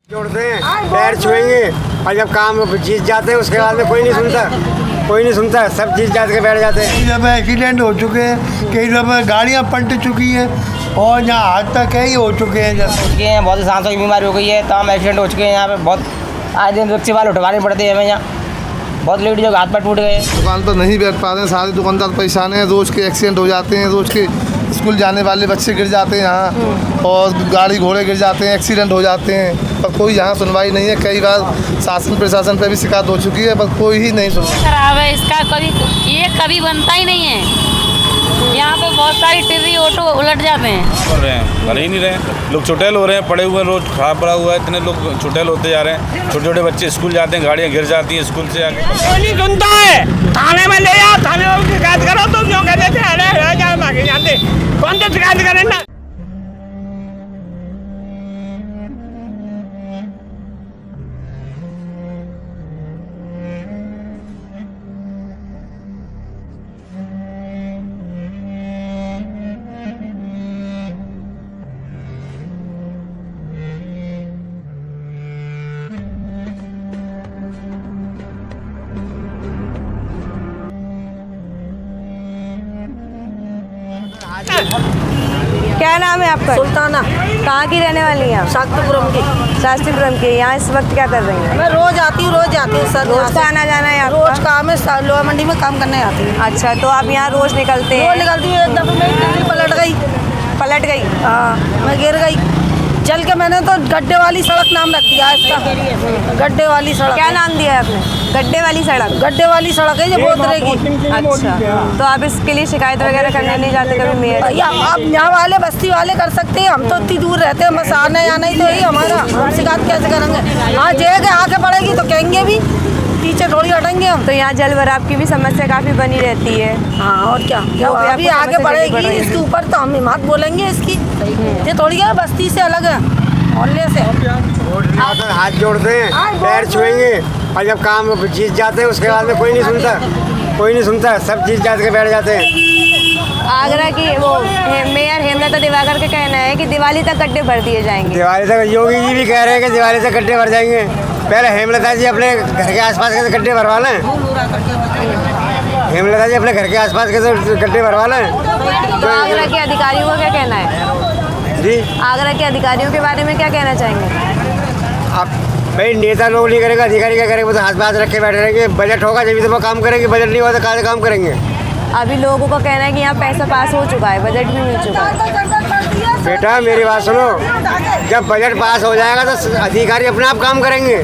जोड़ते हैं, पैर छुएंगे और जब काम जीत जाते हैं उसके बाद में कोई नहीं सुनता, सब जीत जात के बैठ जाते हैं। कई दफ़े एक्सीडेंट हो चुके हैं, कई दफ़े गाड़ियाँ पलट चुकी हैं और यहाँ आज तक कई हो चुके हैं। बहुत ही सांसों की बीमारी हो गई है, तमाम एक्सीडेंट हो चुके हैं यहाँ पे। बहुत आए दिन रिक्शे वाले उठवाने पड़ते हैं हमें यहाँ। बहुत लेडीज जो हाथ पैर टूट गए। दुकान पर नहीं बैठ पा रहे हैं, सारे दुकानदार परेशान हैं। रोज़ के एक्सीडेंट हो जाते हैं, रोज़ के स्कूल जाने वाले बच्चे गिर जाते हैं यहाँ और गाड़ी घोड़े गिर जाते हैं, एक्सीडेंट हो जाते हैं, पर कोई यहाँ सुनवाई नहीं है। कई बार शासन प्रशासन पर भी शिकायत हो चुकी है, पर कोई ही नहीं सुनता। खराब है इसका, कभी बनता ही नहीं है। यहाँ पे बहुत सारी टिर्री ऑटो उलट जाते हैं। कर रहे हैं, भले ही नहीं रहे, लोग चुटेल हो रहे हैं, पड़े हुए रोड खराब पड़ा हुआ है, इतने लोग चुटेल होते जा रहे हैं। छोटे छोटे बच्चे स्कूल जाते हैं, गाड़ियाँ गिर जाती हैं स्कूल से आके। कोई नहीं सुनता है, थाने में ले जाओ, थाने में शिकायत करो, तुम क्यों कहते थे अरे जानते कौन से शिकायत करें ना। क्या नाम है आपका? सुल्ताना। कहाँ की रहने वाली हैं आप? शास्त्रीपुरम की। शास्त्रीपुरम की। यहाँ इस वक्त क्या कर रही हैं? मैं रोज आती हूँ सर। रोज का आना जाना है आपका? रोज काम है, लोहा मंडी में काम करने आती हूँ। अच्छा, तो आप यहाँ रोज निकलते हैं? रोज निकलती हूँ। एक दफ़े मेरी टिल्ली पलट गई। हाँ, मैं गिर गई, चल के मैंने तो गड्ढे वाली सड़क नाम रख दिया इसका। गड्ढे वाली सड़क। क्या नाम दिया है आपने? गड्ढे वाली सड़क। गड्ढे वाली सड़क है, ये बोतरे की। अच्छा, तो आप इसके लिए शिकायत वगैरह करने नहीं जाते कभी मेयर? अब यहाँ वाले बस्ती वाले कर सकते हैं, हम तो इतनी दूर रहते हैं, बस आना जाना ही तो यही हमारा। हम शिकायत कैसे करेंगे? हाँ, जगह आके पड़ेगी तो कहेंगे भी, पीछे थोड़ी हटेंगे हम। तो यहाँ जल भराव की भी समस्या काफ़ी बनी रहती है। हाँ, और क्या अभी आगे बढ़ेगी इसके ऊपर तो हम हिम्मत बोलेंगे इसकी। ये थोड़ी है बस्ती से अलग है, मोहल्ले से। हाथ जोड़ते हैं, पैर छुएंगे और जब काम जीत जाते हैं उसके बाद में कोई नहीं सुनता, सब जीत जात के बैठ जाते हैं। आगरा की वो मेयर हेमलता दिवाकर का कहना है कि दिवाली तक गड्ढे भर दिए जाएंगे। दिवाली तक योगी जी भी कह रहे हैं कि दिवाली तक गड्ढे भर जाएंगे। पहले हेमलता जी अपने घर के आसपास के गड्ढे भरवा लें। हेमलता जी अपने घर के आसपास के गड्ढे भरवा लें। तो आगरा के अधिकारियों का क्या कहना है जी? आगरा के अधिकारियों के बारे में क्या कहना चाहेंगे? अब भाई नेता लोग नहीं करेगा, अधिकारी क्या करेंगे? वो तो हाथ पाथ रख के बैठे रहेंगे। बजट होगा जब तो वो काम करेंगे, बजट नहीं होगा तो कहाँ से काम करेंगे? अभी लोगों का कहना है कि यहाँ पैसा पास हो चुका है, बजट भी मिल चुका है। बेटा मेरी बात सुनो, जब बजट पास हो जाएगा तो अधिकारी अपने आप काम करेंगे।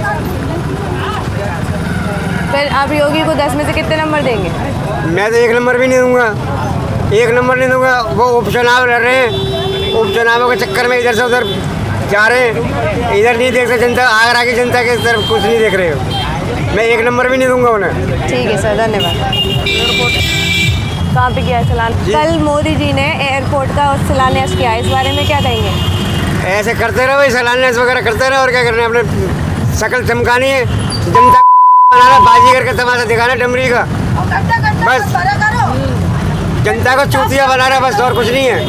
फिर आप योगी को 10 में से कितने नंबर देंगे? मैं तो 1 नंबर भी नहीं दूंगा, 1 नंबर नहीं दूंगा। वो उपचुनाव लड़ रहे हैं, उपचुनावों के चक्कर में इधर से उधर जा रहे हैं, इधर नहीं देखते जनता, आगरा की जनता के तरफ कुछ नहीं देख रहे हो। मैं 1 नंबर भी नहीं दूंगा उन्हें। ठीक है सर, धन्यवाद। कहाँ पे किया शिलान्यास? कल मोदी जी ने एयरपोर्ट का शिलान्यास किया, इस बारे में क्या कहेंगे? ऐसे करते रहो भाई, शिलान्यास वगैरह करते रहो, और क्या करना है? अपने शकल चमकानी है, जनता बनाना, बाजीगर का तमाशा दिखाना डमरी का, बस जनता को चूतिया बनाना, बस और कुछ नहीं है।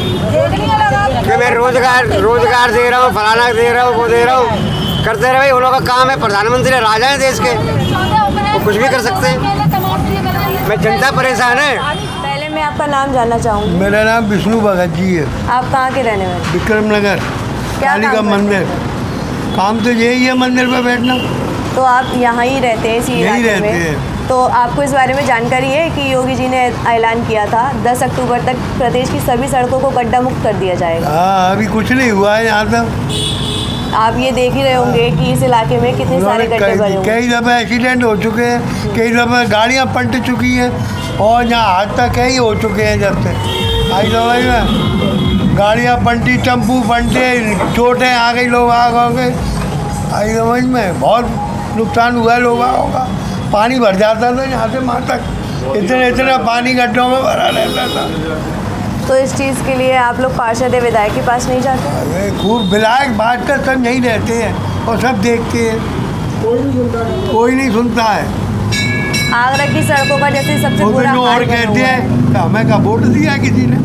कि मैं रोजगार दे रहा हूँ, फलाना दे रहा हूँ, वो दे रहा हूँ, करते रहे भाई। उन लोगों का काम है, प्रधानमंत्री राजा है देश के, वो कुछ भी कर सकते हैं। मैं जनता परेशान है। पहले मैं आपका नाम जानना चाहूँगी। मेरा नाम विष्णु भगत जी है। आप कहाँ के रहने वाले? विक्रम नगर, काली का मंदिर। काम तो यही है, मंदिर पे बैठना। तो आप यहाँ ही रहते हैं इसी इलाके में? तो आपको इस बारे में जानकारी है कि योगी जी ने ऐलान किया था 10 अक्टूबर तक प्रदेश की सभी सड़कों को गड्ढा मुक्त कर दिया जाएगा। हाँ, अभी कुछ नहीं हुआ है यहाँ तक। आप ये देख ही रहे होंगे कि इस इलाके में कितने सारे गड्ढे भरे होंगे। कई दफ़े एक्सीडेंट हो चुके हैं, कई दफ़े गाड़ियाँ पलट चुकी हैं और यहाँ आज तक कई हो चुके हैं। जब से आई समझ में, गाड़ियाँ पलटी, टेम्पू पलटे, चोटें आ गई, लोग आ गए। आई समझ में, बहुत नुकसान हुआ है लोगों का। पानी भर जाता था यहाँ से वहाँ तक, इतना पानी गड्ढों में भरा रहता था। तो इस चीज़ के लिए आप लोग पार्षद विधायक के पास नहीं जाते? अरे खूब विधायक बात कर, सब यहीं रहते हैं और सब देखते हैं, कोई नहीं सुनता है। आगरा की सड़कों का जैसे सबसे बुरा हाल और कहते हैं हमें का वोट दिया किसी ने,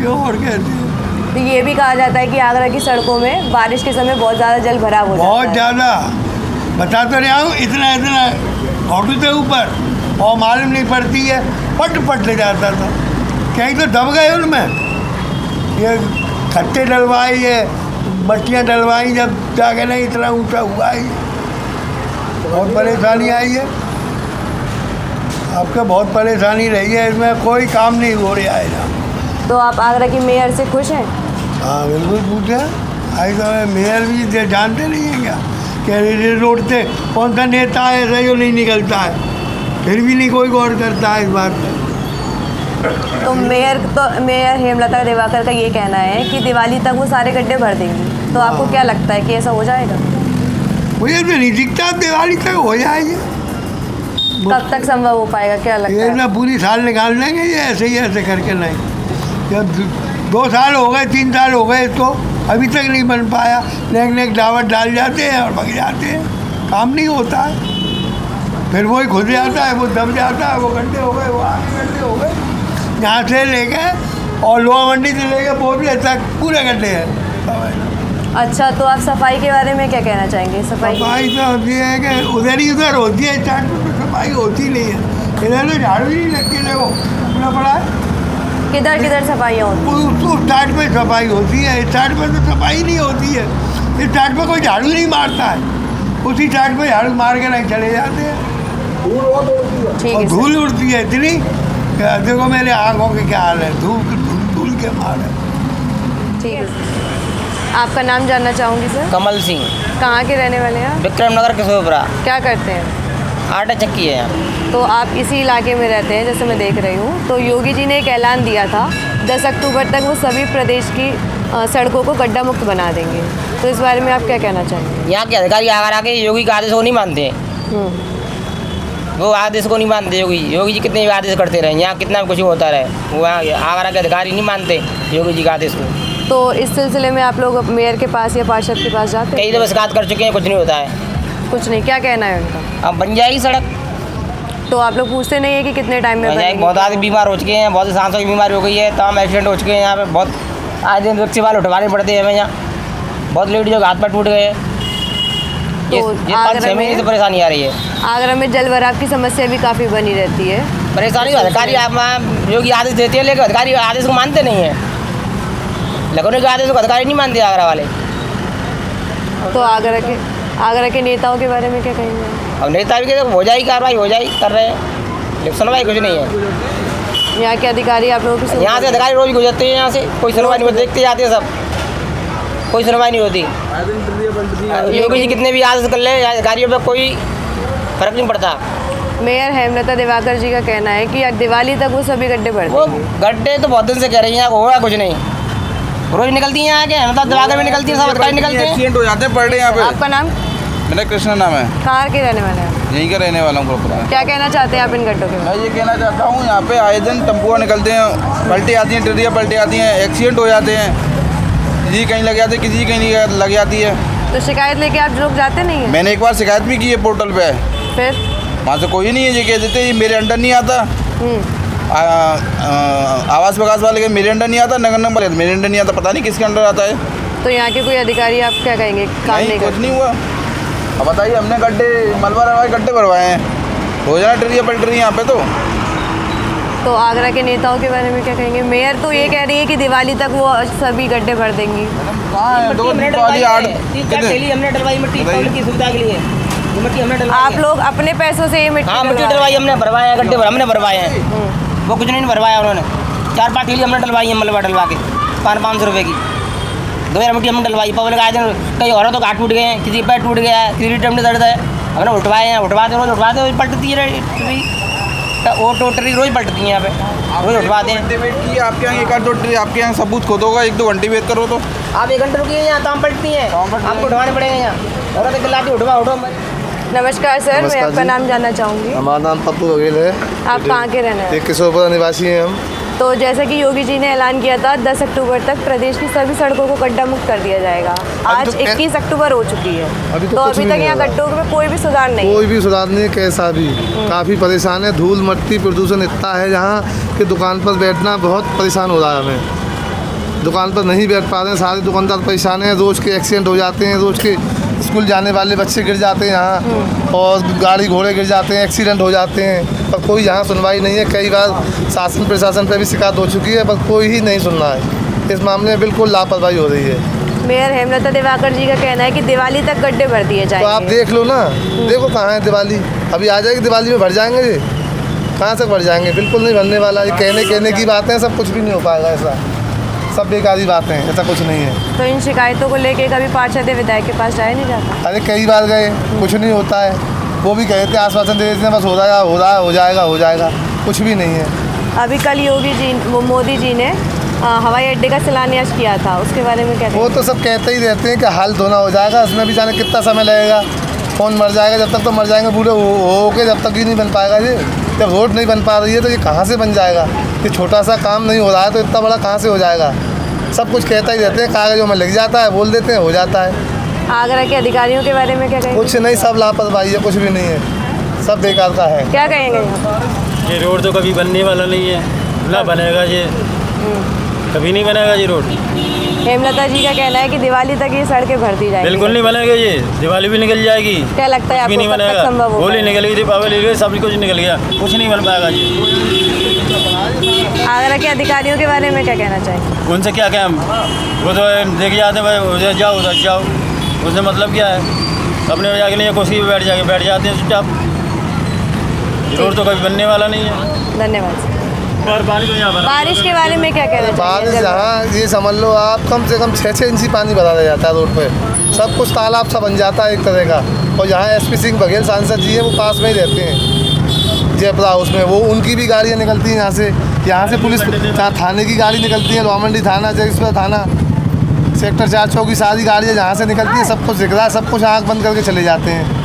और कहते हैं तो ये भी कहा जाता है कि आगरा की सड़कों में बारिश के समय बहुत ज़्यादा जल भराव हो जाता बहुत है। ज़्यादा, बता तो रहा हूँ, इतना इतना ऑटो से ऊपर और मालूम नहीं पड़ती है, पट ले जाता था। कहीं तो दब गए उनमें, ये खट्टे डलवाई है, मछलियाँ डलवाई, जब जाके नहीं इतना ऊँचा हुआ है, बहुत परेशानी आई है। आपको बहुत परेशानी रही है, इसमें कोई काम नहीं हो रहा है ना। तो आप आगरा की मेयर से खुश हैं? हाँ बिल्कुल पूछे, आई तो मेयर भी जानते नहीं हैं क्या कि रोड से कौन सा नेता है सही और नहीं निकलता है, फिर भी नहीं कोई गौर करता है इस बात पर। तो मेयर हेमलता दिवाकर का ये कहना है कि दिवाली तक वो सारे गड्ढे भर देंगी। तो आपको क्या लगता है कि ऐसा हो जाएगा? मुझे तो नहीं दिखता दिवाली तक हो जाएगी। कब तक संभव हो पाएगा, क्या लगता ये है? ना पूरी साल निकाल लेंगे ये ऐसे ही ऐसे करके, नहीं जब 2 साल हो गए 3 साल हो गए तो अभी तक नहीं बन पाया। नेक दावत डाल जाते हैं और भग जाते हैं, काम नहीं होता है। फिर वही खुद जाता है, वो दब जाता है, वो गड्ढे हो गए, वो आगे गड्ढे हो गए, यहाँ से लेके और लोहा मंडी से लेके बोतले तक पूरे गड्ढे हैं। अच्छा, तो आप सफाई के बारे में क्या कहना चाहेंगे? सफाई तो होती है कि उधर होती है, चाट में तो सफाई होती नहीं है। इधर तो झाड़ू ही नहीं लगती, देखो अपना पड़ा है। किधर सफाइयाँ होती उस टाट में सफाई होती है, इस टाट में तो सफाई नहीं होती है। इस टाट में कोई झाड़ू नहीं मारता है, उसी टाट में झाड़ू मार के नहीं चले जाते हैं। ठीक और है धूल उड़ती है इतनी, देखो मेरे आँखों के क्या हाल है, धूल के मार है। ठीक है। आपका नाम जानना चाहूँगी सर? कमल सिंह, कहाँ के रहने वाले हैं आप? विक्रमनगर किशोरपुरा, क्या करते हैं? आटा चक्की है यहाँ। तो आप इसी इलाके में रहते हैं जैसे मैं देख रही हूँ। तो योगी जी ने एक ऐलान दिया था 10 अक्टूबर तक वो सभी प्रदेश की सड़कों को गड्ढा मुक्त बना देंगे। तो इस बारे में आप क्या कहना चाहेंगे? यहाँ के अधिकारी आकर के योगी के आदेश को नहीं मानते, वो आदेश को नहीं मानते। योगी जी कितने भी आदेश करते रहे, यहाँ कितना भी कुछ होता रहे, वो आगरा के अधिकारी नहीं मानते योगी जी के आदेश को। तो इस सिलसिले में आप लोग मेयर के पास या पार्षद के पास जाते हैं? कई दफ़ा शिकायत कर चुके हैं, कुछ नहीं होता है। कुछ नहीं, क्या कहना है उनका? अब बन जाएगी सड़क। तो आप लोग पूछते नहीं है कि कितने टाइम में बन जाएगी? बनेगी? बहुत आदमी बीमार हो चुके हैं, बहुत सांसों की बीमारी हो गई है, तमाम एक्सीडेंट हो चुके हैं यहाँ पे। बहुत आए दिन रिक्शे वाले उठवाने पड़ते हैं हमें यहाँ, बहुत लेडीज़ों के हाथ पैर टूट गए हैं। ये 5-6 महीने से परेशानी आ रही है। आगरा में जल भराव की समस्या भी काफ़ी बनी रहती है। परेशानी अधिकारी योगी आदेश देते हैं, लेकिन अधिकारी आदेश को मानते नहीं हैं। लखनऊ के आदेश को अधिकारी नहीं मानते आगरा वाले। तो आगरा के नेताओं के बारे में क्या कहेंगे? अब नेता भी कहते हो जाएगी कार्रवाई, हो जाएगी, कर रहे हैं, लेकिन सुनवाई कुछ नहीं है। यहाँ के अधिकारी आप लोगों की यहाँ से अधिकारी रोज गुजरते हैं, यहाँ से कोई सुनवाई नहीं होती, देखते जाते हैं सब, कोई सुनवाई नहीं होती। योगी जी कितने भी आदेश कर ले, अधिकारियों पर कोई फर्क नहीं पड़ता। मेयर हेमलता दिवाकर जी का कहना है कि दिवाली तक वो सभी गड्ढे भर वो देंगे। गड्ढे तो बहुत दिन से कह रही हैं, होगा कुछ नहीं, रोज निकलती हैं यहाँ के, हेमलता दिवाकर में निकलती है, सब अधिकारी निकलते हैं। एक्सीडेंट हो जाते हैं पर डे यहाँ पे। आपका नाम? मेरा कृष्णा नाम है। कहाँ के रहने वाले हैं? यहीं का रहने वाला हूँ प्रॉपर। क्या कहना चाहते हैं आप इन गड्ढों के मैं बारे में? ये कहना चाहता हूँ, यहाँ पे आए दिन टम्पुआ निकलते हैं, पलटी आती हैं, टिड्डियाँ पलटी आती हैं, एक्सीडेंट हो जाते हैं, किसी कहीं लग जाते हैं, किसी कहीं लग जाती है। तो शिकायत लेके आप लोग जाते नहीं हैं? मैंने एक बार शिकायत भी की है पोर्टल पे, फिर वहाँ से कोई नहीं है। ये कह देते ये मेरे अंडर नहीं आता, आवास विकास वाले के मेरे अंडर नहीं आता, नगर नंबर मेरे अंडर नहीं आता, पता नहीं किसके अंडर आता है। तो यहाँ के कोई अधिकारी आप क्या कहेंगे काम नहीं कुछ करते? नहीं हुआ। अब बताइए, हमने मलबा रवाए गड्ढे भरवाए हैं, हो जाना टिड्डियाँ पलट रही हैं यहाँ पे। तो आगरा के नेताओं के बारे में क्या कहेंगे? मेयर तो ये कह रही है कि दिवाली तक वो सभी गड्ढे भर देंगी। कहाँ है? 2 दिन वाली 8 हमने डलवाई मिट्टी की सुविधा के लिए, मिट्टी हमने डलवाई। आप लोग अपने पैसों से ये मिट्टी हाँ, मिट्टी डलवाई हमने, भरवाया गड्ढे हमने भरवाए हैं, वो कुछ नहीं भरवाया उन्होंने। 4-5 ठेली हमने डलवाई है मलबा डलवा के 500 रुपये की। 2000 मिट्टी हमने डलवाई। पब्लिक आए दिन कई औरतों तो घाट टूट गए हैं, किसी पैर टूट गया है, किसी रिटर्न में दर्द है, हमने उठवाए हैं, उठवाते रोज पलटती है वो टोटरी रोज पलटती हैं यहाँ पे, रोज उठवाते हैं। वेट किए आपके यहाँ, एक आध 2 ट्री आपके यहाँ सबूत खुद होगा, 1-2 घंटे वेट करो तो आप 1 घंटे रुकिए यहाँ, काम पलटती हैं, आपको उठवाने पड़ेंगे यहाँ। औरत लाती उठवा नमस्कार सर, मैं आपका नाम जानना चाहूँगी। हमारा नाम पप्पू बघेल है। आप कहाँ के रहने वाले? एक किशोरपुरा निवासी हैं हम। तो जैसा कि योगी जी ने ऐलान किया था 10 अक्टूबर तक प्रदेश की सभी सड़कों को गड्ढा मुक्त कर दिया जाएगा। आज 21 अक्टूबर हो चुकी है, तो अभी तक यहाँ गड्ढों में कोई भी सुधार नहीं है। कोई भी सुधार नहीं है, कैसा भी काफ़ी परेशान है। धूल मट्टी प्रदूषण इतना है यहाँ कि दुकान पर बैठना बहुत परेशान हो रहा है हमें। दुकान पर नहीं बैठ पा रहे हैं, सारे दुकानदार परेशान हैं। रोज़ के एक्सीडेंट हो जाते हैं, रोज़ के स्कूल जाने वाले बच्चे गिर जाते हैं यहाँ, और गाड़ी घोड़े गिर जाते हैं, एक्सीडेंट हो जाते हैं, पर कोई यहाँ सुनवाई नहीं है। कई बार शासन प्रशासन पर भी शिकायत हो चुकी है, पर कोई ही नहीं सुन रहा है। इस मामले में बिल्कुल लापरवाही हो रही है। मेयर हेमलता दिवाकर जी का कहना है कि दिवाली तक गड्ढे भर दिए तो जाएंगे। आप देख लो ना, देखो कहाँ है दिवाली, अभी आ जाएगी दिवाली में भर जाएंगे जी, कहाँ से भर जाएंगे? बिल्कुल नहीं भरने वाला। ये कहने की बातें हैं, सब कुछ भी नहीं हो पाएगा। ऐसा सब बेकारी बातें हैं, ऐसा कुछ नहीं है। तो इन शिकायतों को लेके कभी पार्षद या विधायक के पास जाया नहीं जाता? अरे कई बार गए, कुछ नहीं होता है। वो भी कहते हैं, आश्वासन दे देते हैं, बस हो जाएगा, कुछ भी नहीं है। अभी कल मोदी जी ने हवाई अड्डे का शिलान्यास किया था, उसके बारे में क्या? वो तो सब कहते ही रहते हैं कि हाल धोना हो जाएगा, उसमें भी जाने कितना समय लगेगा, कौन मर जाएगा, जब तक तो मर जाएंगे बूढ़े हो के, जब तक ही नहीं बन पाएगा ये। जब रोड नहीं बन पा रही है तो ये कहाँ से बन जाएगा? ये छोटा सा काम नहीं हो रहा है तो इतना बड़ा कहाँ से हो जाएगा? सब कुछ कहता ही रहते हैं, कागजों में लग जाता है, बोल देते हैं, हो जाता है। आगरा के अधिकारियों के बारे में क्या कहेंगे? कुछ नहीं, सब लापरवाही है, कुछ भी नहीं है, सब बेकार का है। क्या कहेंगे यहाँ पर? ये रोड तो कभी बनने वाला नहीं है, ना बनेगा ये, कभी नहीं बनेगा ये रोड। हेमलता जी का कहना है कि दिवाली तक ये सड़कें भर दी जाएगी। बिल्कुल नहीं बनेगा ये, दिवाली भी निकल जाएगी। क्या लगता है कुछ भी आपको नहीं कब तक बनेगा? संभव होगा? होली निकल गई, दीपावली निकल गई, सब कुछ निकल गया, कुछ नहीं बन पाएगा ये। आगरा के अधिकारियों के बारे में क्या कहना चाहेंगे? उनसे क्या कहें हम? वो तो देख जाते हैं, भाई उधर जाओ, उससे मतलब क्या है? अपने जाके नहीं, कुर्सी पे बैठ जाते हैं चुपचाप। रोड तो कभी बनने वाला नहीं है। धन्यवाद। और बारिश के बारे में क्या कहना चाहिए? बारिश यहाँ ये समझ लो आप, कम से कम 6-6 इंची पानी भरा रह जाता है रोड पे, सब कुछ तालाब सा बन जाता है एक तरह का। और यहाँ SP सिंह बघेल सांसद जी हैं, वो पास में ही रहते हैं जयपुरा हाउस में, वो उनकी भी गाड़ियाँ निकलती हैं यहाँ से पुलिस थाने की गाड़ी निकलती है, लोहामंडी थाना, जगीसपुर थाना, सेक्टर 4 चौकी, सारी गाड़ियाँ जहाँ से निकलती है, सब कुछ दिख रहा है, सब कुछ आँख बंद करके चले जाते हैं।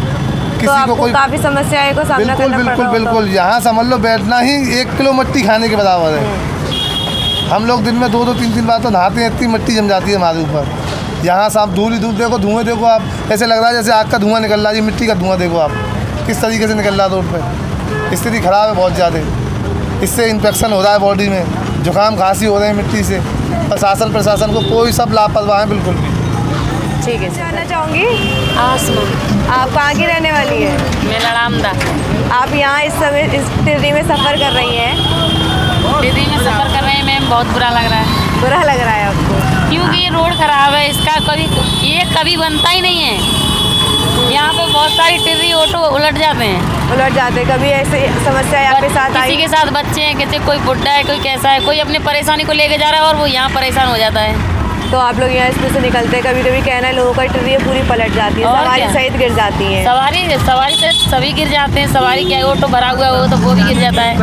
तो आपको कोई काफ़ी समस्याएं को सामना करना पड़ रहा है? बिल्कुल यहाँ समझ लो बैठना ही 1 किलो मिट्टी खाने के बराबर है। हम लोग दिन में 2-2 3-3 बार तो नहाते हैं, इतनी मिट्टी जम जाती है हमारे ऊपर। यहाँ से आप धूल देखो, धुएँ देखो, आप ऐसे लग रहा है जैसे आग का धुआं निकल रहा है, मिट्टी का धुआं देखो आप किस तरीके से निकल रहा है रोड पर। स्थिति ख़राब है बहुत ज़्यादा, इससे इन्फेक्शन हो रहा है बॉडी में, जुकाम खांसी हो रहे हैं मिट्टी से। प्रशासन को कोई सब लापरवाह है बिल्कुल भी। ठीक है, जानना चाहूँगी आसमान, आप कहाँ की रहने वाली है? मैं लड़ामदा। आप यहाँ इस समय इस टिर्री में सफ़र कर रही हैं, दिल्ली में सफ़र कर रहे हैं मैम, बहुत बुरा लग रहा है। बुरा लग रहा है आपको? क्योंकि ये रोड खराब है, इसका कभी बनता ही नहीं है। यहाँ पे बहुत सारी टिर्री ऑटो उलट जाते हैं। कभी ऐसी समस्या आपके साथ आई? किसी के साथ बच्चे हैं, किसी कोई बुढ़ा है, कोई कैसा है, कोई अपनी परेशानी को लेके जा रहा है और वो यहाँ परेशान हो जाता है। तो आप लोग यहाँ इसमें से निकलते हैं, कभी कहना है लोगों का टिर्री पूरी पलट जाती है, और सवारी क्या? सहित गिर जाती है। सवारी से सभी गिर जाते हैं। सवारी क्या, ऑटो भरा हुआ है वो भी गिर जाता है।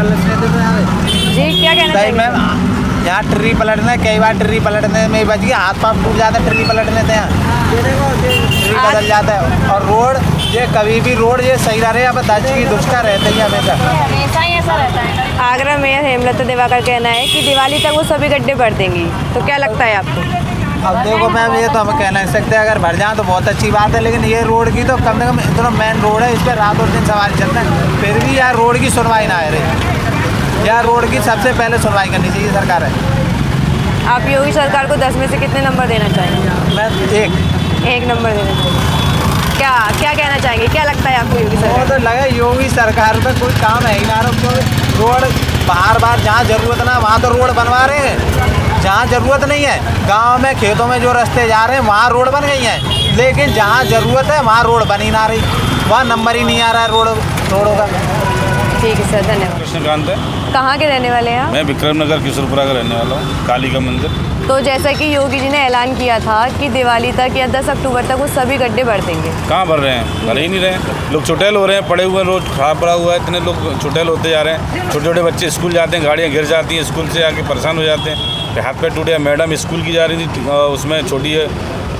जी क्या कहना चाहिए? मैम यहाँ ट्री पलटने, कई बार ट्री पलटने में बच गया, हाथ पाँव टूट जाता है ट्री पलटने से, यहाँ ट्री बदल जाता है। और रोड ये कभी भी रोड ये सही रहे, अब दज की दुष्का रहते ही हमेशा ही ऐसा रहता है। आगरा मेयर हेमलता दिवाकर कहना है कि दिवाली तक वो सभी गड्ढे भर देंगी, तो क्या लगता है आपको? अब देखो मैम, ये तो हम कह नहीं सकते, अगर भर जाए तो बहुत अच्छी बात है, लेकिन ये रोड की तो कम से कम इतना मेन रोड है, इस पर रात और दिन सवारी चलते हैं, फिर भी यार रोड की सुनवाई ना है रही। यार रोड की सबसे पहले सुनवाई करनी चाहिए सरकार है। आप योगी सरकार को 10 में से कितने नंबर देना चाहेंगे? मैं 1 नंबर देना चाहेंगे। क्या कहना चाहेंगे, क्या लगता है आपको योगी सरकार? तो लगा योगी सरकार तो कोई काम है ही ना, रोड बार जहाँ ज़रूरत ना वहाँ तो रोड बनवा रहे हैं, जहाँ ज़रूरत नहीं है गांव में खेतों में जो रास्ते जा रहे हैं वहाँ रोड बन गई हैं, लेकिन जहाँ ज़रूरत है वहाँ रोड बन ही ना रही, वहाँ नंबर ही नहीं आ रहा है रोडों का। ठीक है सर, धन्यवाद। कृष्णकांत है। कहाँ के रहने वाले हैं आप? मैं विक्रमनगर किशोरपुरा का रहने वाला हूँ, काली का मंदिर। तो जैसा कि योगी जी ने ऐलान किया था कि दिवाली तक या 10 अक्टूबर तक वो सभी गड्ढे भर देंगे, कहाँ भर रहे हैं? भर ही नहीं रहे हैं। लोग चुटैल हो रहे हैं, पड़े हुए रोड खराब पड़ा हुआ है, इतने लोग चुटैल होते जा रहे हैं। छोटे छोटे बच्चे स्कूल जाते हैं, गाड़ियाँ गिर जाती हैं, स्कूल से आके परेशान हो जाते हैं, हाथ पैर टूटे। मैडम स्कूल की जा रही थी, उसमें छोटी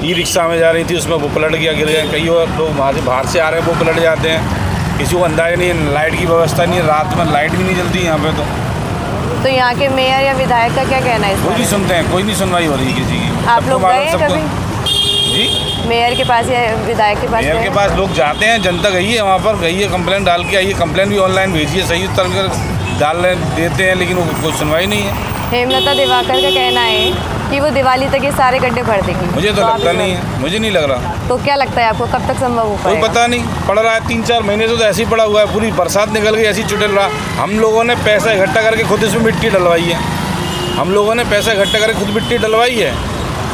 ई-रिक्शा में जा रही थी, उसमें वो पलट गया, गिर गया। कई और लोग वहाँ से बाहर से आ रहे हैं, वो पलट जाते हैं, किसी को अंदाजा नहीं है। लाइट की व्यवस्था नहीं है, रात में लाइट भी नहीं जलती यहाँ पे। तो यहाँ के मेयर या विधायक का क्या कहना है? कोई नहीं सुनते हैं, कोई नहीं सुनवाई हो रही किसी की। आप लोग गए हैं कभी जी मेयर के पास या विधायक के पास? मेयर के पास लोग जाते हैं, जनता गई है वहाँ पर, गई है, कंप्लेंट डाल के आई है, कंप्लेंट भी ऑनलाइन भेजी है, सही तरह डाल देते हैं, लेकिन वो कोई सुनवाई नहीं है। हेमलता दिवाकर का कहना है कि वो दिवाली तक ये सारे गड्ढे भर देगी? मुझे तो आप लगता इस नहीं बारे- है, मुझे नहीं लग रहा। तो क्या लगता है आपको कब तक संभव हो कोई पाएगा? पता नहीं, पड़ रहा है 3-4 महीने से तो ऐसे ही पड़ा हुआ है, पूरी बरसात निकल गई ऐसे ही चुटल रहा। हम लोगों ने पैसा इकट्ठा करके खुद इसमें मिट्टी डलवाई है, हम लोगों ने पैसा इकट्ठा करके खुद मिट्टी डलवाई है,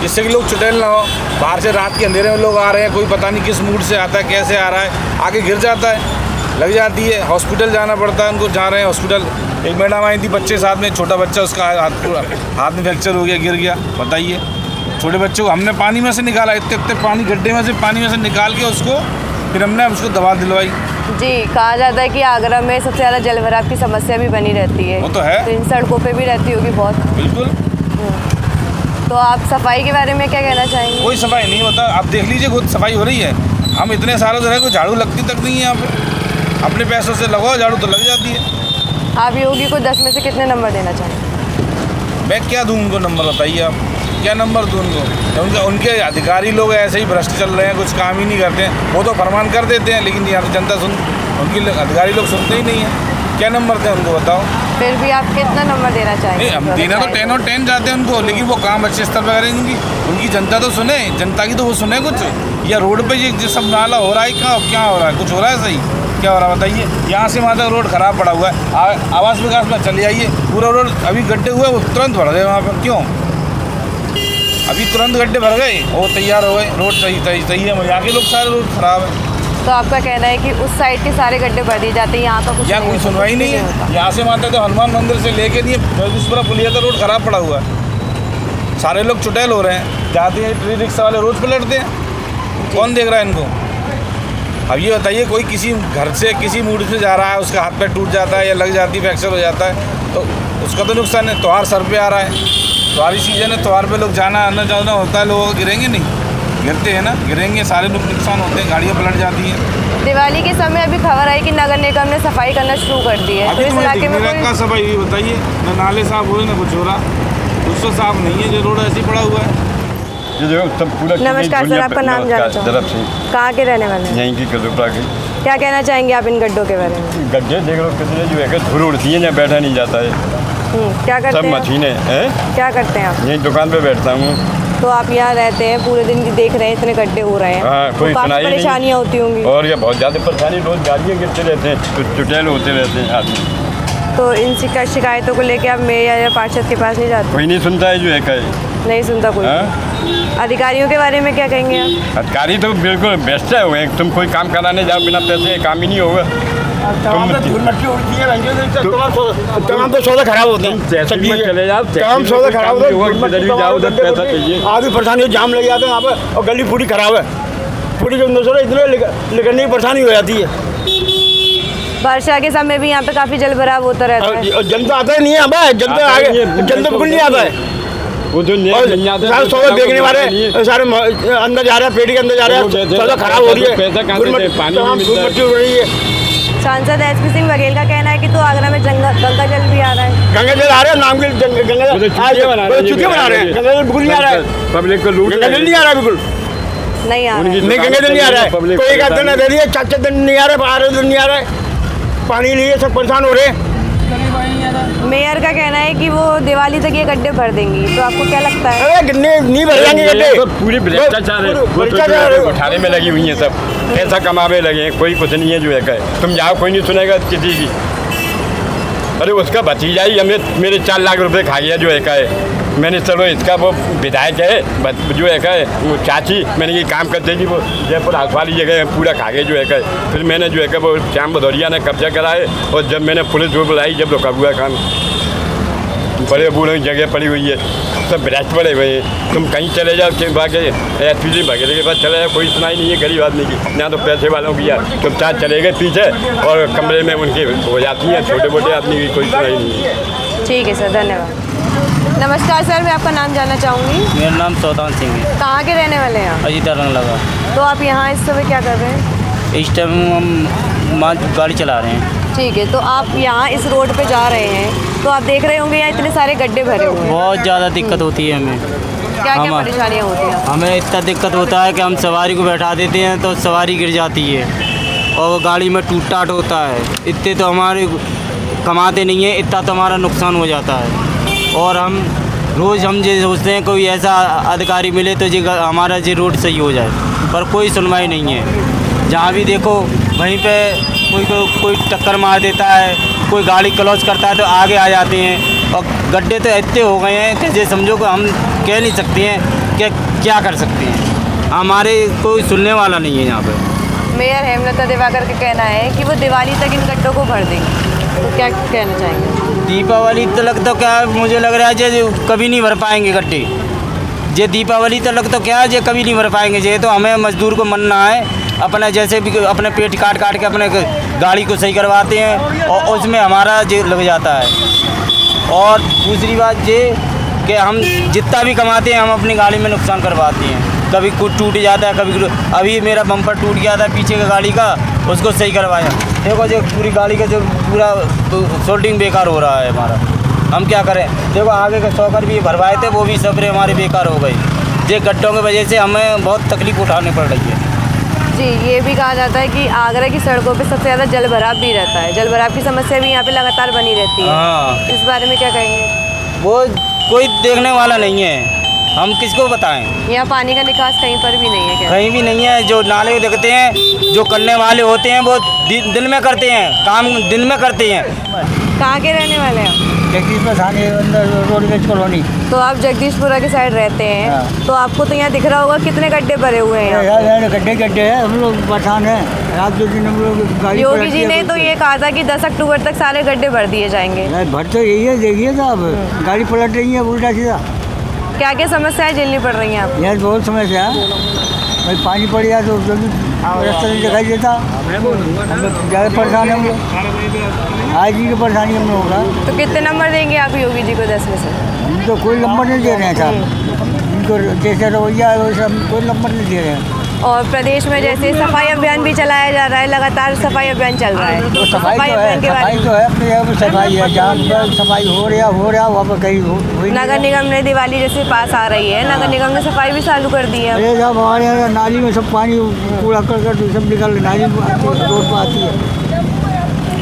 जिससे कि लोग चुटेल ना हो। बाहर से रात के अंधेरे में लोग आ रहे हैं, कोई पता नहीं किस मूड से आता है, कैसे आ रहा है, आके गिर जाता है, लग जाती है, हॉस्पिटल जाना पड़ता है उनको। जा रहे हैं हॉस्पिटल, एक मैडम आई थी बच्चे साथ में, छोटा बच्चा, उसका हाथ में फ्रैक्चर हो गया, गिर गया। बताइए, छोटे बच्चे को हमने पानी में से निकाला, इतने पानी गड्ढे में से पानी में से निकाल के उसको फिर हमने उसको दवा दिलवाई। जी, कहा जाता है कि आगरा में सबसे ज़्यादा जल भराव की समस्या भी बनी रहती है। वो तो है। तो इन सड़कों पे भी रहती होगी बहुत। बिल्कुल। तो आप सफाई के बारे में क्या कहना चाहेंगे? कोई सफाई नहीं होता, आप देख लीजिए खुद सफाई हो रही है। हम इतने सालों से रहे, कोई झाड़ू लगती तक नहीं है यहाँ पे। अपने पैसों से लगाओ झाड़ू तो लग जाती है। आप योगी को 10 में से कितने नंबर देना चाहेंगे? मैं क्या दूँ उनको नंबर, बताइए आप, क्या नंबर दूँ उनको? उनके अधिकारी लोग ऐसे ही भ्रष्ट चल रहे हैं, कुछ काम ही नहीं करते हैं। वो तो फरमान कर देते हैं, लेकिन यहाँ जनता उनके अधिकारी लोग सुनते ही नहीं हैं। क्या नंबर दें उनको, बताओ? फिर भी आप कितना नंबर देना चाहेंगे? नहीं, हम देना तो 10 और 10 जाते हैं उनको, लेकिन वो काम अच्छे स्तर पर करें। उनकी जनता तो सुने, जनता की तो वो सुने कुछ। या रोड पे ये सब नाला हो रहा है, क्या हो रहा है? कुछ हो रहा है सही? क्या हो रहा है बताइए? यहाँ से वहाँ तक रोड खराब पड़ा हुआ है। आवास विकास में चले आइए, पूरा रोड अभी गड्ढे हुए वो तुरंत भर गए वहाँ पर। क्यों? अभी तुरंत गड्ढे भर गए, वो तैयार हो गए, रोड सही है। यहाँ के लोग सारे रोड खराब है। तो आपका कहना है कि उस साइड के सारे गड्ढे भर दिए जाते हैं, यहाँ का कुछ यहाँ कोई सुनवाई नहीं है। यहाँ से मानते तो हनुमान मंदिर से लेके नहीं, पूरा पुलिया का रोड खराब पड़ा हुआ है। सारे लोग चुटैल हो रहे हैं, जाते हैं ट्री रिक्शा वाले रोज पलटते हैं। कौन देख रहा है इनको? अब ये बताइए, कोई किसी घर से किसी मूड से जा रहा है, उसका हाथ पैर टूट जाता है या लग जाती है, फ्रैक्चर हो जाता है, तो उसका तो नुकसान है। त्योहार सर पे आ रहा है, त्योहारी सीजन है, त्योहार पे लोग जाना आना जाना होता है, लोगों को गिरेंगे नहीं? गिरते हैं ना, गिरेंगे, सारे लोग नुकसान होते हैं, गाड़ियाँ पलट जाती हैं। दिवाली के समय अभी खबर आई कि नगर निगम ने सफाई करना शुरू कर दी है। तो इस इलाके में का सफाई हुई बताइए? न नाले साफ हुए, न कुछ हो रहा, कुछ तो साफ नहीं है, जो रोड ऐसे ही पड़ा हुआ है। ये जो सब पूरा नमस्कार सर, आपका नाम जानना चाहूँगी? कहाँ के रहने वाले हैं? यहीं की कदुपरा की। क्या कहना चाहेंगे आप इन गड्ढों के बारे में? गड्ढे देख लो कितने जो है, धूल उड़ती है, यहाँ बैठा नहीं जाता है। क्या करते सब हैं? मशीनें हैं। क्या करते हैं आप? यहीं दुकान पे बैठता हूँ। तो आप यहाँ रहते हैं, पूरे दिन देख रहे हैं इतने गड्ढे हो रहे हैं। हाँ, कोई तो काफी सुनाई नहीं। परेशानियाँ होती होंगी। और ये बहुत ज़्यादा परेशानी, रोज गाड़ियाँ गिरते रहते हैं, चुटैल होते रहते हैं आदमी। तो इन शिकायतों को लेके आप मेयर या पार्षद के पास नहीं जाते? कोई नहीं सुनता है जो है कहे। नहीं सुनता कोई? अधिकारियों के बारे में क्या कहेंगे आप? अधिकारी तो बिल्कुल बेस्ट है हुए, तुम कोई काम कराने जाओ बिना पैसे काम ही नहीं होगा। तमाम तो सौदा खराब होते हैं, चले जाओ, तमाम सौदा खराब होते हैं, इधर भी जाओ उधर पैसा चाहिए। आधी परेशानी जाम लग जाते हैं यहाँ पे, और गली पूरी खराब है, पूरी जो नजर इतने निकलने की परेशानी हो जाती है। वर्षा के समय भी यहाँ पे काफी जल भराव होता रहता है। जनता आता ही नहीं है, अब जनता आगे, जनता बिल्कुल नहीं आता है। वो जो सारे सौदा देखने वाले सारे अंदर जा रहे हैं, पेटी के अंदर जा रहे हैं, सौदा खराब हो रही है, पैसा कहाँ से दे, पानी नहीं मिलता है। हो रही है। सांसद एचपी सिंह बघेल का कहना है कि तो आगरा में गंगा जल भी आ रहा है। गंगा जल आ रहे हैं, नाम के गंगा जल चुके बना रहे हैं, गंगा जल बिल्कुल नहीं आ रहा है, पब्लिक को लूट, गंगा जल नहीं आ रहा है, बिल्कुल नहीं आ रहा है। नहीं, गंगा जल नहीं आ रहा है। कोई एक आध दिन दे रही है, 4 दिन नहीं आ रहा है, 12 दिन नहीं आ रहा है, पानी नहीं है, सब परेशान हो रहे हैं। मेयर का कहना है कि वो दिवाली तक ये गड्ढे भर देंगी, तो आपको क्या लगता है? अरे नहीं भर जाएंगे गड्ढे, पूरी भ्रष्टाचार है, वो उठाने में लगी हुई है, सब पैसा कमावे लगे हैं, कोई कुछ नहीं है जो है कहे। तुम जाओ, कोई नहीं सुनेगा किसी की। अरे उसका भतीजा ही हमें मेरे 4 लाख रुपए खा गया जो है कहे। मैंने चलो इसका वो विधायक है जो है कहे, वो चाची, मैंने ये काम कर देगी, वो जयपुर हाउस वाली जगह पूरा खा गए जो है कहे। फिर मैंने जो है कहे वो श्याम भदौरिया ने कब्जा कराए, और जब मैंने पुलिस को बुलाई, जब रुका हुआ काम, बड़े बूढ़े जगह पड़ी हुई है, सब भ्रष्ट पड़े हुए हैं। तुम कहीं चले जाओ के बाकी एचपी वगैरह के पास चले जाओ, कोई सुनाई नहीं है गरीब आदमी की। यहाँ तो पैसे वालों की यार चुपचाप चले गए पीछे, और कमरे में उनके हो जाती हैं, छोटे मोटे आदमी की कोई सुनाई नहीं है। ठीक है सर, धन्यवाद। नमस्कार सर, मैं आपका नाम जानना चाहूँगी? मेरा नाम सौदान सिंह है। कहाँ के रहने वाले हैं आप? अजीता रंग लगा। तो आप यहाँ इस समय क्या कर रहे हैं? इस टाइम हम गाड़ी चला रहे हैं। ठीक है, तो आप यहाँ इस रोड पे जा रहे हैं, तो आप देख रहे होंगे यहाँ इतने सारे गड्ढे भरे हुए हैं। बहुत ज़्यादा दिक्कत होती है हमें। क्या क्या परेशानियाँ होती हैं? हमें इतना दिक्कत होता है कि हम सवारी को बैठा देते हैं तो सवारी गिर जाती है, और वो गाड़ी में टूट टाट होता है। इतने तो हमारे कमाते नहीं हैं, इतना तो हमारा नुकसान हो जाता है। और हम रोज़ हम ये सोचते हैं कोई ऐसा अधिकारी मिले तो ये हमारा ये रोड सही हो जाए, पर कोई सुनवाई नहीं है। जहाँ भी देखो वहीं पे कोई टक्कर मार देता है, कोई गाड़ी क्रॉस करता है तो आगे आ जाते हैं, और गड्ढे तो इतने हो गए हैं कि ये समझो कि हम कह नहीं सकते हैं कि क्या कर सकते हैं, हमारे कोई सुनने वाला नहीं है यहाँ पे। मेयर हेमलता दिवाकर का कहना है कि वो दिवाली तक इन गड्ढों को भर देंगे, तो क्या कहना चाहेंगे? दीपावली तक तो क्या मुझे लग रहा है जे कभी नहीं भर पाएंगे गड्ढे, ये दीपावली तक तो क्या ये कभी नहीं भर पाएंगे। ये तो हमें मजदूर को मानना है, अपना जैसे भी अपने पेट काट काट के अपने गाड़ी को सही करवाते हैं और उसमें हमारा जे लग जाता है। और दूसरी बात ये कि हम जितना भी कमाते हैं हम अपनी गाड़ी में नुकसान करवाते हैं, कभी कुछ टूट जाता है, कभी अभी मेरा बम्पर टूट गया था पीछे का गाड़ी का, उसको सही करवाया। देखो जो पूरी गाड़ी का जो पूरा सोल्डिंग बेकार हो रहा है हमारा, हम क्या करें। देखो आगे का शॉकर भी भरवाए थे, वो भी सफरे हमारे बेकार हो गई। ये गड्ढों की वजह से हमें बहुत तकलीफ उठानी पड़ रही है। जी, ये भी कहा जाता है कि आगरा की सड़कों पे सबसे ज़्यादा जल भराव भी रहता है, जल भराव की समस्या भी यहाँ पे लगातार बनी रहती है। हाँ। इस बारे में क्या कहेंगे? वो कोई देखने वाला नहीं है, हम किसको बताएं। यहाँ पानी का निकास कहीं पर भी नहीं है क्या? कहीं भी नहीं है। जो नाले देखते हैं, जो करने वाले होते हैं वो दिन में करते हैं, काम दिन में करते हैं। कहाँ के रहने वाले हैं आप? जगदीशपुर थाने अंदर रोडवेज कॉलोनी। तो आप जगदीशपुरा के साइड रहते हैं, तो आपको तो यहाँ दिख रहा होगा कितने गड्ढे भरे हुए हैं यहाँ? यार गड्ढे है, हम लोग परेशान हैं। रात दो दिन हम लोग गाड़ी योगी जी ने तो ये कहा था कि 10 अक्टूबर तक सारे गड्ढे भर दिए जाएंगे। भर तो यही है, देखिए साहब गाड़ी पलट रही है उल्टा सीधा। क्या क्या समस्याएं झेलनी पड़ रही हैं आपको? यार बहुत समस्या है भाई, पानी पड़ गया तो रास्ता नहीं दिखाई देता, हम लोग ज़्यादा परेशान है हम लोग, आज ही की परेशानी हम लोग होगा। तो कितने नंबर देंगे आप योगी जी को 10 में से? हम तो कोई नंबर नहीं दे रहे हैं साहब, इनको जैसे रवैया है वैसे हम कोई नंबर नहीं दे रहे हैं। और प्रदेश में जैसे सफाई अभियान भी चलाया जा रहा है, लगातार सफाई अभियान चल रहा है, तो सफाई अभियान के बारे सफाई तो है, अपनी जगह पर सफाई है, जहाँ पर सफाई हो रहा वहाँ पर कहीं हो नगर निगम ने दिवाली जैसे पास आ रही है, नगर निगम ने सफाई भी चालू कर दी है। अरे साहब हमारे यहाँ नाली में सब पानी कूड़ा कर सब निकल नाली में रोड पर आती है।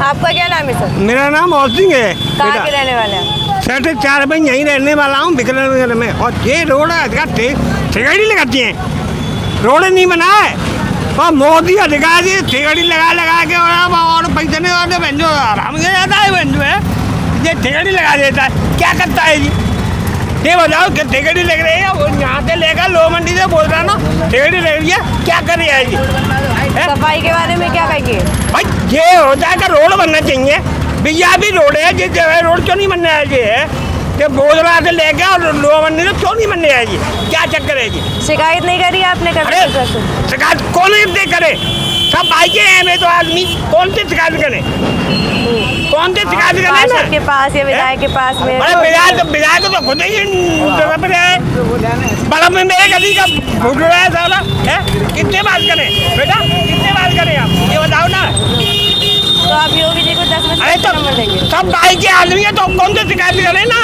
आपका क्या नाम है सर? मेरा नाम और सिंह है। कहाँ के रहने वाले हैं? 4.5 में यहीं रहने वाला हूँ बिकनर में। और ये रोड ठेकेड़ी लगाती हैं, रोड नहीं बना है, और मोदी अधिकारी ठेकेड़ी लगा के और पैसे नहीं और बंजो आराम से जाता है, बंजो है ये ठेकेड़ी लगा देता है। क्या करता है जी ये बताओ कि ठेकेड़ी लग रही है, वो यहाँ से लेकर लो मंडी से बोल रहा ना ठेकेड़ी लग रही है, क्या कर रही है जी? सफाई के बारे में क्या कहेंगे? भाई ये होता है कि रोड बनना चाहिए, भैया भी रोड है, जिस जगह रोड क्यों नहीं बनना है जी? कि बोझरा से लेके और लो मंडी से क्यों नहीं बनने है जी? क्या चक्कर है जी? शिकायत नहीं करी आपने कभी? शिकायत कौन नहीं करे? सब भाई के हैं में तो आदमी कौन से शिकायत करे? कौन से शिकायत करे? पार्षद के पास या विधायक के पास में? विधायक तो खुद ही बड़ा में मेरे गली का फूट रहा है साला है, कितने बात करें बेटा, कितने बात करें आप ये बताओ ना। तो आप योगी जी को 10 में से नंबर देंगे? सब भाई के आदमी है तो कौन से शिकायत करें ना?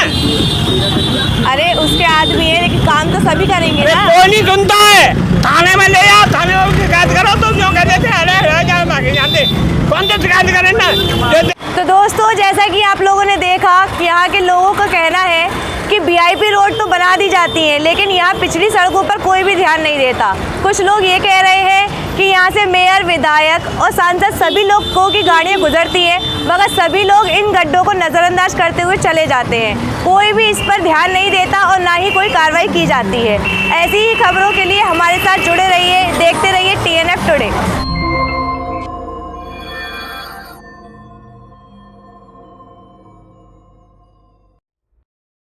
अरे उसके आदमी है लेकिन काम तो सभी करेंगे ना। कोई नहीं सुनता है, थाने में ले आओ, थाने में शिकायत करो, तुम क्यों कहते थे अरे जानते कौन से शिकायत करें ना। तो दोस्तों जैसा कि आप लोगों ने देखा कि यहाँ के लोगों का कहना है कि वीआईपी रोड तो बना दी जाती है लेकिन यहाँ पिछली सड़कों पर कोई भी ध्यान नहीं देता। कुछ लोग ये कह रहे हैं कि यहाँ से मेयर, विधायक और सांसद सभी लोगों की गाड़ियाँ गुजरती हैं मगर सभी लोग इन गड्ढों को नज़रअंदाज करते हुए चले जाते हैं, कोई भी इस पर ध्यान नहीं देता और ना ही कोई कार्रवाई की जाती है। ऐसी ही खबरों के लिए हमारे साथ जुड़े रहिए, देखते रहिए